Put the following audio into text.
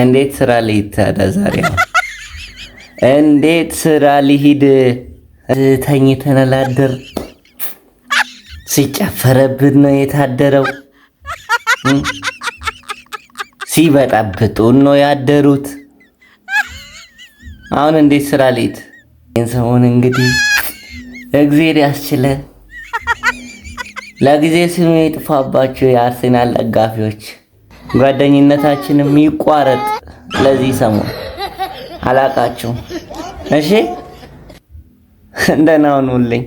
እንዴት ስራ ልሂድ ታዲያ ዛሬ? እንዴት ስራ ልሂድ? ተኝተን ላደር ሲጨፈረብን ነው የታደረው። ሲበጣብጡን ነው ያደሩት። አሁን እንዴት ስራ ልሂድ? ሰሞን እንግዲህ እግዚአብሔር ያስችለን። ለጊዜ ስሜ ይጥፋባችሁ የአርሴናል ደጋፊዎች፣ ጓደኝነታችንም ይቋረጥ ለዚህ ሰሞን። አላቃችሁም። እሺ እንደና ሁኑልኝ።